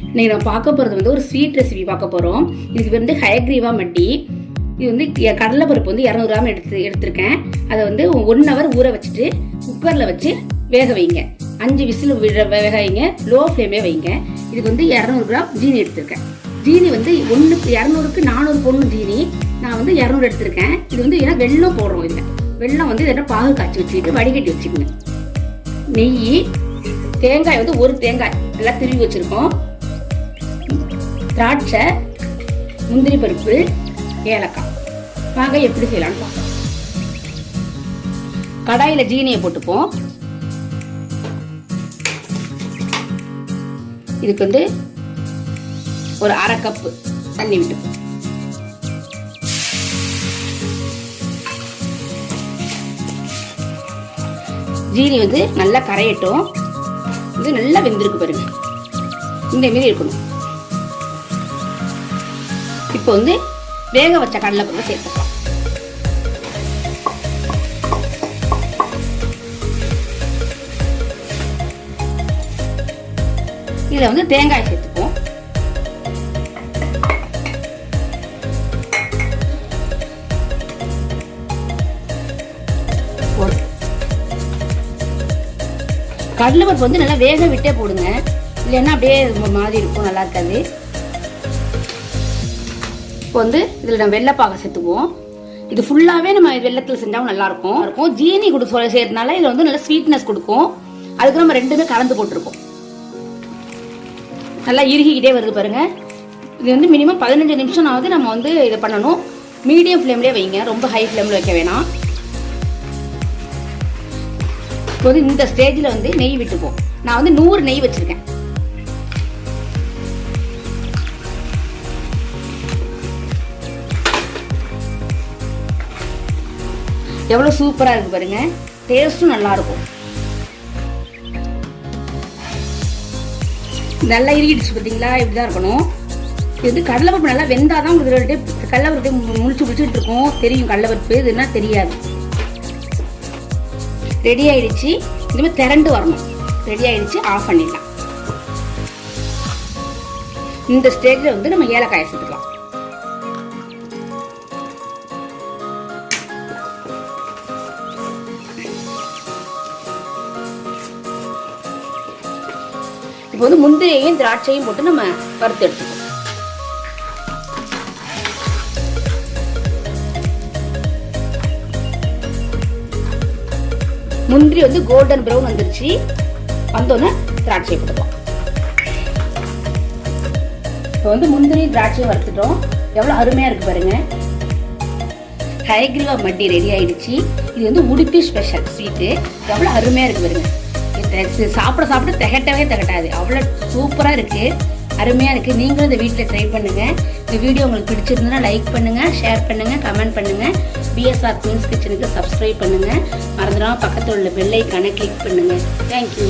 இன்னைக்கு நான் பார்க்க போகிறது வந்து ஒரு ஸ்வீட் ரெசிபி பார்க்க போகிறோம். இதுக்கு வந்து ஹயக்ரீவா மட்டி. இது வந்து கடலைப்பருப்பு வந்து 200 கிராம் எடுத்திருக்கேன். அதை வந்து 1 ஹவர் ஊற வச்சுட்டு குக்கரில் வச்சு வேக வைங்க. 5 விசில் வேக வைங்க, லோ ஃப்ளேமே வைங்க. இதுக்கு வந்து 200 கிராம் ஜீனி எடுத்திருக்கேன். ஜீனி வந்து 200க்கு 400 போடணும் ஜீனி. நான் வந்து 200 எடுத்திருக்கேன். இது வந்து ஏன்னா வெல்லம் போடுறோம். இதில் வெல்லம் வந்து இதெல்லாம் பாகு காய்ச்சி வச்சுக்கிட்டு வடிகட்டி வச்சுக்கோங்க. நெய், தேங்காய் வந்து 1 தேங்காய் எல்லாம் திருவி வச்சுருக்கோம். திராட்சை, முந்திரி பருப்பு, ஏலக்காய். வாங்க எப்படி செய்யலாம்னு பார்ப்போம். கடாயில ஜீனியை போட்டுப்போம். இதுக்கு வந்து ஒரு 1/2 கப்பு தண்ணி விட்டுப்போம். ஜீனி வந்து நல்லா கரையட்டும். இது நல்லா வெந்திருக்கு பாருங்க, இந்த மாரி இருக்கணும். இப்போ வந்து வேக வச்ச கடலைப்பருப்பு சேர்த்துக்கலாம். இதில் வந்து தேங்காய் சேர்த்துப்போம். கடலைப்பருப்பு வந்து நல்லா வேக விட்டே போடுங்க, இல்லைன்னா அப்படியே மாதிரி இருக்கும், நல்லா இருக்காது. இப்போ வந்து இதில் நம்ம வெள்ளைப்பாகை சேர்த்துக்குவோம். இது ஃபுல்லாகவே நம்ம வெள்ளத்தில் செஞ்சாலும் நல்லா இருக்கும். ஜீனி செய்யறதுனால இதில் வந்து நல்ல ஸ்வீட்னஸ் கொடுக்கும். அதுக்கு நம்ம ரெண்டுமே கலந்து போட்டிருக்கோம். நல்லா இறுகிக்கிட்டே வருது பாருங்க. இது வந்து மினிமம் 15 நிமிஷம் ஆகுது. நம்ம வந்து இதை பண்ணணும். மீடியம் ஃப்ளேம்லேயே வைங்க, ரொம்ப ஹை ஃப்ளேமில் வைக்க வேணாம். இப்போ இந்த ஸ்டேஜில் வந்து நெய் விட்டுப்போம். நான் வந்து 100 நெய் வச்சிருக்கேன். எவ்வளோ சூப்பராக இருக்கு பாருங்க, டேஸ்ட்டும் நல்லா இருக்கும். நல்லா இறுகிடுச்சு பார்த்தீங்களா, இப்படிதான் இருக்கணும். இது வந்து கடலைப்பருப்பு நல்லா வெந்தாதான் உங்களுக்கு கடலைப்பருப்பு முடிச்சுட்டு இருக்கும், தெரியும் கடலைப்பருப்பு இதுன்னா தெரியாது. ரெடி ஆயிடுச்சு. இதுமாதிரி திரண்டு வரணும். ரெடி ஆயிடுச்சு, ஆஃப் பண்ணிடலாம். இந்த ஸ்டேஜில் வந்து நம்ம ஏலக்காயை சேர்த்துக்கலாம். இப்போ வந்து முந்திரியையும் திராட்சையும் போட்டு நம்ம வறுத்து எடுத்துக்கோம். முந்திரி வந்து கோல்டன் ப்ரௌன் வந்துருச்சு. வந்தோன்னே திராட்சையை போட்டுக்கலாம். இப்போ வந்து முந்திரி திராட்சையை வறுத்துட்டோம். எவ்வளோ அருமையாக இருக்கு பாருங்க. ஹயக்ரீவா மட்டி ரெடி ஆயிடுச்சு. இது வந்து உடுப்பி ஸ்பெஷல் ஸ்வீட்டு. எவ்வளோ அருமையாக இருக்கு பாருங்க. சாப்பிட திகட்டாது. அவ்வளோ சூப்பராக இருக்கு, அருமையாக இருக்கு. நீங்களும் இந்த வீட்டில் ட்ரை பண்ணுங்க. இந்த வீடியோ உங்களுக்கு பிடிச்சிருந்ததுன்னா லைக் பண்ணுங்க, ஷேர் பண்ணுங்க, கமெண்ட் பண்ணுங்க. BSR குயின்ஸ் கிச்சனுக்கு சப்ஸ்கிரைப் பண்ணுங்க. மறந்துடாம பக்கத்தில் உள்ள பெல் ஐகானை கிளிக் பண்ணுங்க. தேங்க்யூ.